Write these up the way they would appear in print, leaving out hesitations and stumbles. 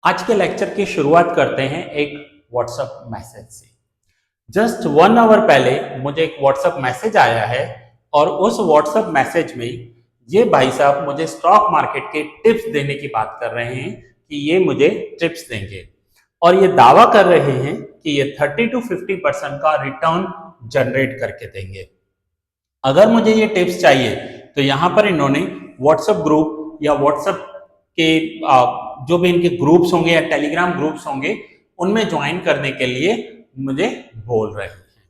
आज के लेक्चर की शुरुआत करते हैं एक व्हाट्सएप मैसेज से। जस्ट 1 आवर पहले मुझे एक व्हाट्सएप मैसेज आया है और उस व्हाट्सएप मैसेज में ये भाई साहब मुझे स्टॉक मार्केट के टिप्स देने की बात कर रहे हैं कि ये मुझे टिप्स देंगे और ये दावा कर रहे हैं कि ये 30 to 50% का रिटर्न जनरेट करके देंगे। अगर मुझे ये टिप्स चाहिए तो यहाँ पर इन्होंने व्हाट्सएप ग्रुप या व्हाट्सएप के जो भी इनके ग्रुप्स होंगे या टेलीग्राम ग्रुप्स होंगे उनमें ज्वाइन करने के लिए मुझे बोल रहे हैं।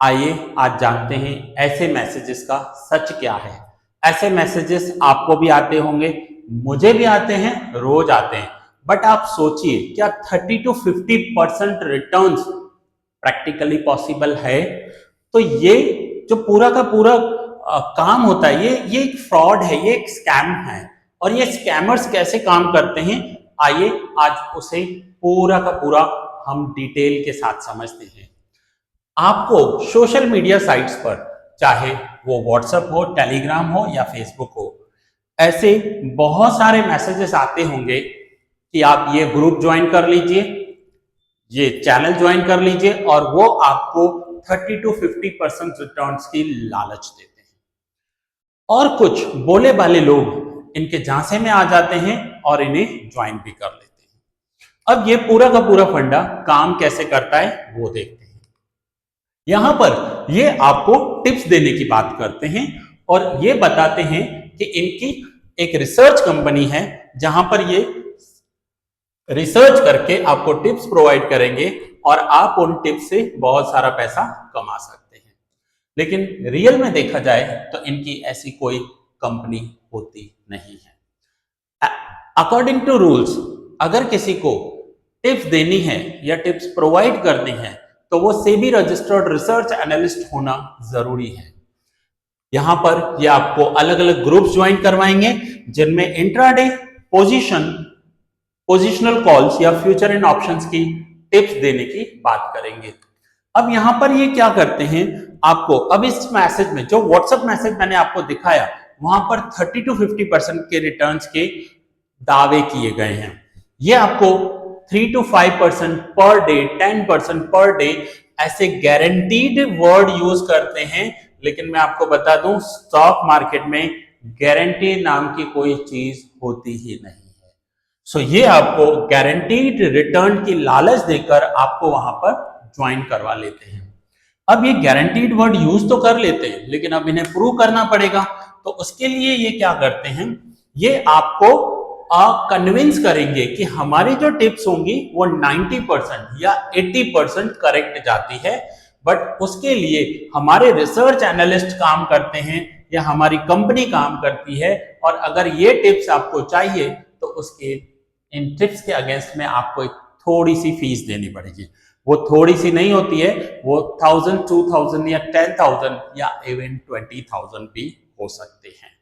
आइए आज जानते हैं ऐसे मैसेजेस का सच क्या है। ऐसे मैसेजेस आपको भी आते होंगे, मुझे भी आते हैं, रोज आते हैं, बट आप सोचिए क्या 30 to 50% रिटर्न्स प्रैक्टिकली पॉसिबल है? तो ये जो पूरा का पूरा काम होता है ये एक फ्रॉड है, ये एक स्कैम है। और ये स्कैमर्स कैसे काम करते हैं, आइए आज उसे पूरा का पूरा हम डिटेल के साथ समझते हैं। आपको सोशल मीडिया साइट्स पर, चाहे वो व्हाट्सएप हो, टेलीग्राम हो या फेसबुक हो, ऐसे बहुत सारे मैसेजेस आते होंगे कि आप ये ग्रुप ज्वाइन कर लीजिए, ये चैनल ज्वाइन कर लीजिए और वो आपको 30 to 50% रिटर्न्स की लालच देते हैं। और कुछ बोले वाले लोग इनके झांसे में आ जाते हैं और इन्हें ज्वाइन भी कर लेते हैं। अब ये पूरा का पूरा फंडा काम कैसे करता है वो देखते हैं। यहां पर ये आपको टिप्स देने की बात करते हैं और ये बताते हैं कि इनकी एक रिसर्च कंपनी है जहां पर ये रिसर्च करके आपको टिप्स प्रोवाइड करेंगे और आप उन टिप्स से बहुत सारा पैसा कमा सकते हैं। लेकिन रियल में देखा जाए तो इनकी ऐसी कोई कंपनी होती नहीं है। अकॉर्डिंग टू रूल्स, अगर किसी को टिप्स देनी है या टिप्स प्रोवाइड करनी है तो वो सेबी रजिस्टर्ड रिसर्च एनालिस्ट होना जरूरी है। यहां पर ये आपको अलग अलग ग्रुप्स ज्वाइन करवाएंगे जिनमें इंट्राडे पोजिशनल कॉल्स या फ्यूचर एंड ऑप्शंस की टिप्स देने की बात करेंगे। अब यहां पर ये क्या करते हैं, आपको अब इस मैसेज में जो व्हाट्सएप मैसेज मैंने आपको दिखाया वहां पर 30 to 50% के रिटर्न्स के दावे किए गए हैं। ये आपको 3 to 5% per day, 10% per day ऐसे गारंटीड वर्ड यूज करते हैं। लेकिन मैं आपको बता दूं स्टॉक मार्केट में गारंटी नाम की कोई चीज होती ही नहीं है। सो ये आपको गारंटीड रिटर्न की लालच देकर आपको वहां पर ज्वाइन करवा लेते हैं। अब ये गारंटीड वर्ड यूज तो कर लेते हैं लेकिन अब इन्हें प्रूव करना पड़ेगा। तो उसके लिए ये क्या करते हैं, ये आपको कन्विंस करेंगे कि हमारी जो टिप्स होंगी वो 90% या 80% करेक्ट जाती है, बट उसके लिए हमारे रिसर्च एनालिस्ट काम करते हैं या हमारी कंपनी काम करती है और अगर ये टिप्स आपको चाहिए तो उसके इन टिप्स के अगेंस्ट में आपको एक थोड़ी सी फीस देनी पड़ेगी। वो थोड़ी सी नहीं होती है, वो 1000, 2000 या 10,000 या इवन 20,000 भी हो सकते हैं।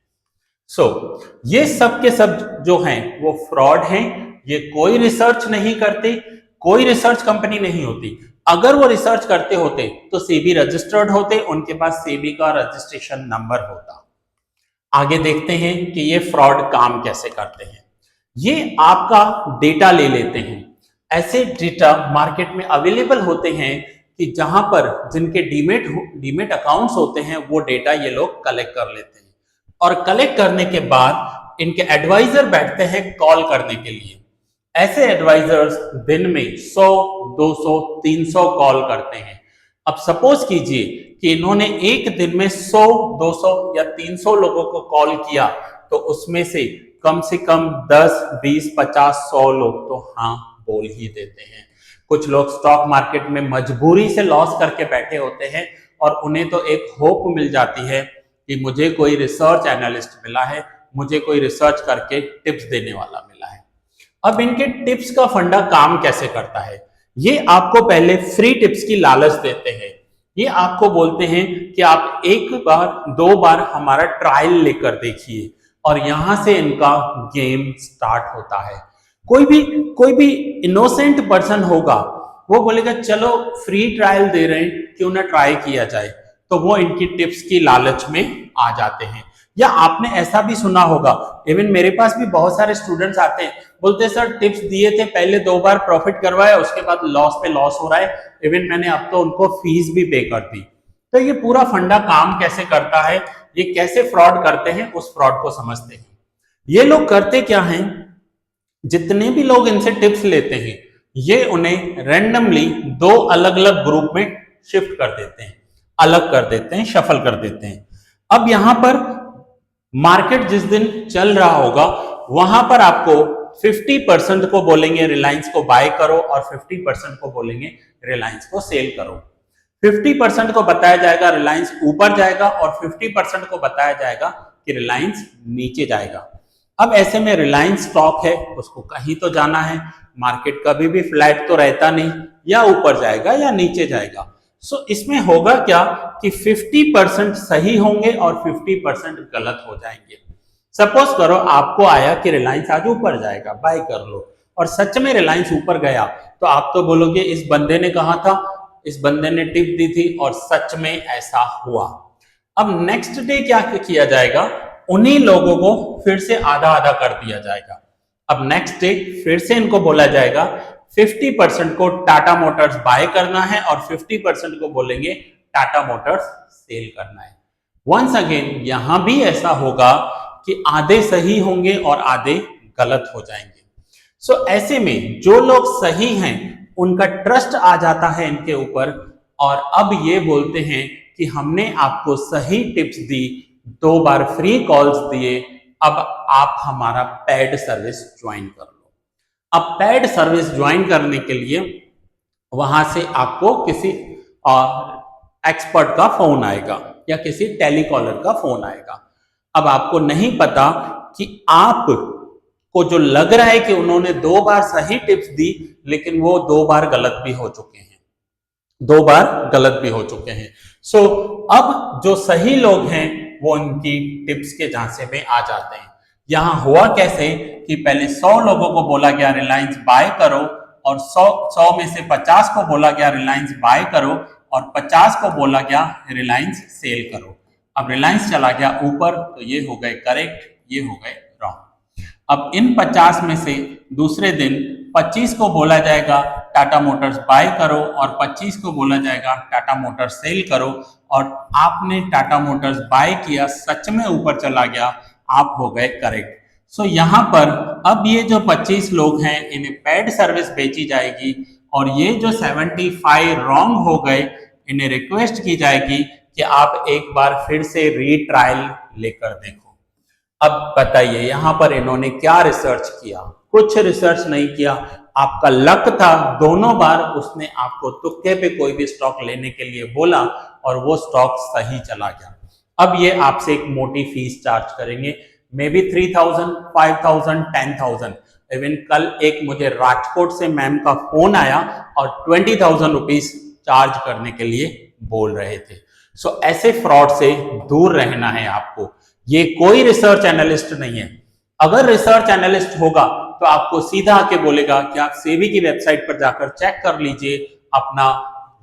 ये सब के सब जो हैं वो फ्रॉड हैं। ये कोई रिसर्च नहीं करते, कोई रिसर्च कंपनी नहीं होती। अगर वो रिसर्च करते होते तो सेबी रजिस्टर्ड होते, उनके पास सेबी का रजिस्ट्रेशन नंबर होता। आगे देखते हैं कि ये फ्रॉड काम कैसे करते हैं। ये आपका डेटा ले लेते हैं। ऐसे डेटा मार्केट में अवेलेबल होते हैं कि जहां पर जिनके डीमेट अकाउंट्स होते हैं वो डेटा ये लोग कलेक्ट कर लेते हैं और कलेक्ट करने के बाद इनके एडवाइजर बैठते हैं कॉल करने के लिए। ऐसे एडवाइजर्स दिन में 100, 200, 300 कॉल करते हैं। अब सपोज कीजिए कि इन्होंने एक दिन में 100, 200 या 300 लोगों को कॉल किया तो उसमें से कम 10, 20, 50, 100 लोग तो हाँ बोल ही देते हैं। कुछ लोग स्टॉक मार्केट में मजबूरी से लॉस करके बैठे होते हैं और उन्हें तो एक होप मिल जाती है कि मुझे कोई रिसर्च एनालिस्ट मिला है, मुझे कोई रिसर्च करके टिप्स देने वाला मिला है। अब इनके टिप्स का फंडा काम कैसे करता है, ये आपको पहले फ्री टिप्स की लालच देते हैं। ये आपको बोलते हैं कि आप एक बार 2 बार हमारा ट्रायल लेकर देखिए और यहां से इनका गेम स्टार्ट होता है। कोई भी इनोसेंट पर्सन होगा वो बोलेगा चलो फ्री ट्रायल दे रहे हैं, क्यों ना ट्राई किया जाए, तो वो इनकी टिप्स की लालच में आ जाते हैं। या आपने ऐसा भी सुना होगा, इवन मेरे पास भी बहुत सारे स्टूडेंट्स आते हैं, बोलते सर टिप्स दिए थे, पहले 2 बार प्रॉफिट करवाया, उसके बाद लॉस पे लॉस हो रहा है, इवन मैंने अब तो उनको फीस भी पे कर दी। तो ये पूरा फंडा काम कैसे करता है, ये कैसे फ्रॉड करते हैं, उस फ्रॉड को समझते हैं। ये लोग करते क्या हैं, जितने भी लोग इनसे टिप्स लेते हैं ये उन्हें रैंडमली 2 अलग अलग ग्रुप में शिफ्ट कर देते हैं, अलग कर देते हैं, शफल कर देते हैं। अब यहां पर मार्केट जिस दिन चल रहा होगा वहां पर आपको 50% को बोलेंगे रिलायंस को बाय करो और 50% को बोलेंगे रिलायंस को सेल करो। 50% को बताया जाएगा रिलायंस ऊपर जाएगा और 50% को बताया जाएगा कि रिलायंस नीचे जाएगा। अब ऐसे में रिलायंस स्टॉक है, उसको कहीं तो जाना है, मार्केट कभी भी फ्लैट तो रहता नहीं, या ऊपर जाएगा या नीचे जाएगा। सो इसमें होगा क्या कि 50% सही होंगे और 50% गलत हो जाएंगे। सपोज करो आपको आया कि रिलायंस आज ऊपर जाएगा, बाय कर लो, और सच में रिलायंस ऊपर गया, तो आप तो बोलोगे इस बंदे ने कहा था, इस बंदे ने टिप दी थी और सच में ऐसा हुआ। अब नेक्स्ट डे क्या किया जाएगा, उन्हीं लोगों को फिर से आधा आधा कर दिया जाएगा। अब नेक्स्ट डे फिर से इनको बोला जाएगा 50% को टाटा मोटर्स बाय करना है और 50% को बोलेंगे टाटा मोटर्स सेल करना है। वंस अगेन यहां भी ऐसा होगा कि आधे सही होंगे और आधे गलत हो जाएंगे। सो ऐसे में जो लोग सही हैं उनका ट्रस्ट आ जाता है इनके ऊपर, और अब ये बोलते हैं कि हमने आपको सही टिप्स दी, 2 बार फ्री कॉल्स दिए, अब आप हमारा पेड सर्विस ज्वाइन कर लो। अब पेड सर्विस ज्वाइन करने के लिए वहां से आपको किसी एक्सपर्ट का फोन आएगा या किसी टेलीकॉलर का फोन आएगा। अब आपको नहीं पता कि आप को जो लग रहा है कि उन्होंने 2 बार सही टिप्स दी, लेकिन वो 2 बार गलत भी हो चुके हैं, 2 बार गलत भी हो चुके हैं। सो अब जो सही लोग हैं वो उनकी टिप्स के झांसे में आ जाते हैं। यहां हुआ कैसे कि पहले 100 लोगों को बोला गया रिलायंस बाय करो, और 100 में से 50 को बोला गया रिलायंस बाय करो और 50 को बोला गया रिलायंस सेल करो। अब रिलायंस चला गया ऊपर, तो ये हो गए करेक्ट, ये हो गए रॉन्ग। अब इन 50 में से दूसरे दिन 25 को बोला जाएगा टाटा मोटर्स बाय करो और 25 को बोला जाएगा टाटा मोटर्स सेल करो, और आपने टाटा मोटर्स बाय किया, सच में ऊपर चला गया, आप हो गए करेक्ट। सो यहाँ पर अब ये जो 25 लोग हैं इन्हें पेड सर्विस बेची जाएगी, और ये जो 75 रॉन्ग हो गए इन्हें रिक्वेस्ट की जाएगी कि आप एक बार फिर से रीट्रायल लेकर देखो। अब बताइए यहाँ पर इन्होंने क्या रिसर्च किया, कुछ रिसर्च नहीं किया, आपका लक था, दोनों बार उसने आपको तुक्के पे कोई भी स्टॉक लेने के लिए बोला और वो स्टॉक सही चला गया। अब ये आपसे एक मोटी फीस चार्ज करेंगे, मे बी 3000, 5000, 10,000। इवन कल एक मुझे राजकोट से मैम का फोन आया और 20,000 रुपीज चार्ज करने के लिए बोल रहे थे। सो ऐसे फ्रॉड से दूर रहना है आपको। ये कोई रिसर्च एनालिस्ट नहीं है। अगर रिसर्च एनालिस्ट होगा तो आपको सीधा आके बोलेगा कि आप सेबी की वेबसाइट पर जाकर चेक कर लीजिए, अपना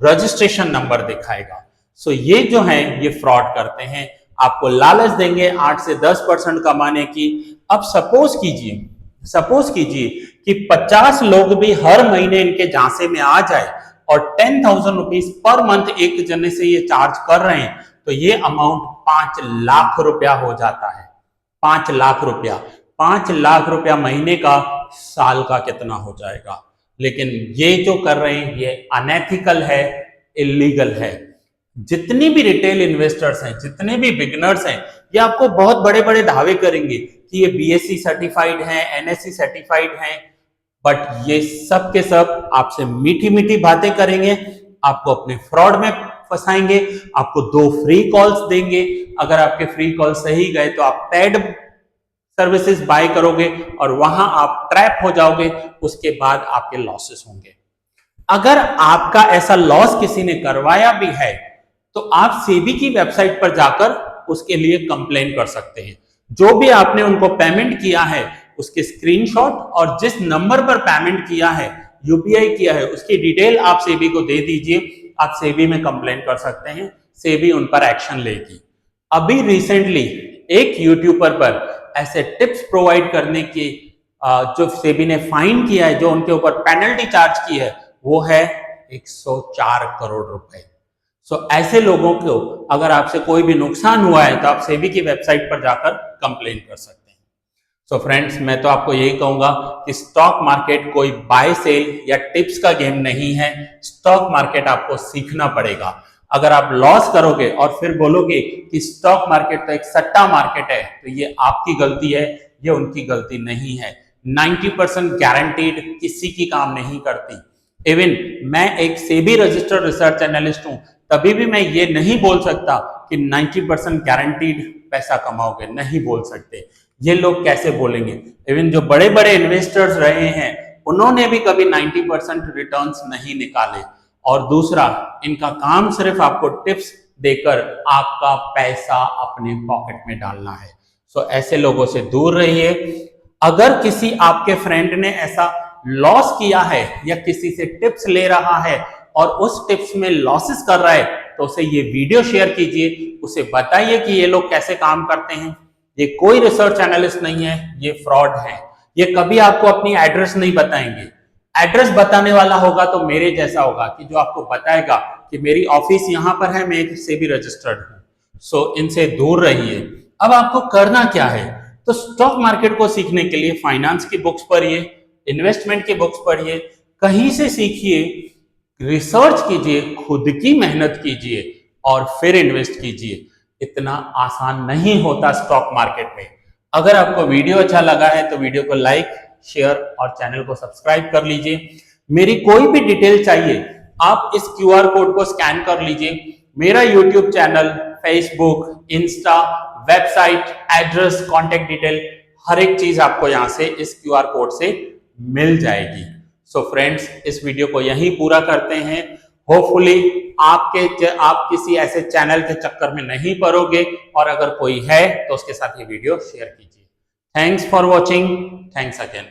रजिस्ट्रेशन नंबर दिखाएगा। सो ये जो है ये फ्रॉड करते हैं, आपको लालच देंगे 8 से 10% कमाने की। अब सपोज कीजिए कि 50 लोग भी हर महीने इनके झांसे में आ जाए और 10,000 रुपीज पर मंथ एक जने से ये चार्ज कर रहे हैं, तो ये अमाउंट 5 लाख रुपया हो जाता है। 5 लाख रुपया, 5 लाख रुपया महीने का, साल का कितना हो जाएगा। लेकिन ये जो कर रहे हैं ये अनएथिकल है, इलीगल है। जितनी भी रिटेल इन्वेस्टर्स हैं, जितने भी बिगिनर्स हैं, ये आपको बहुत बड़े बड़े दावे करेंगे कि ये बीएससी सर्टिफाइड हैं, एनएससी सर्टिफाइड हैं, बट ये सब के सब आपसे मीठी मीठी बातें करेंगे, आपको अपने फ्रॉड में फंसाएंगे, आपको 2 फ्री कॉल्स देंगे। अगर आपके फ्री कॉल सही गए तो आप पेड सर्विसेज बाय करोगे और वहां आप ट्रैप हो जाओगे, उसके बाद आपके लॉसेस होंगे। अगर आपका ऐसा लॉस किसी ने करवाया भी है तो आप सेबी की वेबसाइट पर जाकर उसके लिए कंप्लेन कर सकते हैं। जो भी आपने उनको पेमेंट किया है उसके स्क्रीनशॉट और जिस नंबर पर पेमेंट किया है, यूपीआई किया है, उसकी डिटेल आप सेबी को दे दीजिए। आप सेबी में कंप्लेन कर सकते हैं, सेबी उन पर एक्शन लेगी। अभी रिसेंटली एक यूट्यूबर पर ऐसे टिप्स प्रोवाइड करने की जो सेबी ने फाइन किया है, जो उनके ऊपर पेनल्टी चार्ज की है, वो है 104 करोड़ रुपए। सो ऐसे लोगों को अगर आपसे कोई भी नुकसान हुआ है तो आप सेबी की वेबसाइट पर जाकर कंप्लेन कर सकते हैं। सो फ्रेंड्स, मैं तो आपको यही कहूंगा कि स्टॉक मार्केट कोई बाय सेल या टिप्स का गेम नहीं है। स्टॉक मार्केट आपको सीखना पड़ेगा। अगर आप लॉस करोगे और फिर बोलोगे कि स्टॉक मार्केट तो एक सट्टा मार्केट है, तो ये आपकी गलती है, ये उनकी गलती नहीं है। 90% गारंटीड किसी की काम नहीं करती। इवन मैं एक सेबी रजिस्टर्ड रिसर्च एनालिस्ट हूं, तभी भी मैं ये नहीं बोल सकता कि 90% गारंटीड पैसा कमाओगे, नहीं बोल सकते। ये लोग कैसे बोलेंगे? इवन जो बड़े बड़े इन्वेस्टर्स रहे हैं, उन्होंने भी कभी 90% रिटर्न्स नहीं निकाले। और दूसरा, इनका काम सिर्फ आपको टिप्स देकर आपका पैसा अपने पॉकेट में डालना है। सो ऐसे लोगों से दूर रहिए। अगर किसी आपके फ्रेंड ने ऐसा लॉस किया है या किसी से टिप्स ले रहा है और उस टिप्स में लॉसेस कर रहा है, तो उसे ये वीडियो शेयर कीजिए, उसे बताइए कि ये लोग कैसे काम करते हैं। ये कोई रिसर्च एनालिस्ट नहीं है, ये फ्रॉड है। ये कभी आपको अपनी एड्रेस नहीं बताएंगे। एड्रेस बताने वाला होगा तो मेरे जैसा होगा कि जो आपको बताएगा कि मेरी ऑफिस यहां पर है, मैं एक सेबी रजिस्टर्ड हूं। सो इनसे दूर रहिए। अब आपको करना क्या है? तो स्टॉक मार्केट को सीखने के लिए फाइनेंस की बुक्स पढ़िए, इन्वेस्टमेंट की बुक्स पढ़िए, कहीं से सीखिए, रिसर्च कीजिए, खुद की मेहनत कीजिए और फिर इन्वेस्ट कीजिए। इतना आसान नहीं होता स्टॉक मार्केट में। अगर आपको वीडियो अच्छा लगा है तो वीडियो को लाइक, शेयर और चैनल को सब्सक्राइब कर लीजिए। मेरी कोई भी डिटेल चाहिए, आप इस क्यूआर कोड को स्कैन कर लीजिए। मेरा YouTube channel, Facebook, Insta, website, address, contact detail, हर एक चीज आपको यहां से इस क्यूआर कोड से मिल जाएगी। सो फ्रेंड्स, इस वीडियो को यहीं पूरा करते हैं। होपफुली आप किसी ऐसे चैनल के चक्कर में नहीं पड़ोगे, और अगर कोई है तो उसके साथ ये वीडियो शेयर कीजिए। Thanks for watching. Thanks again.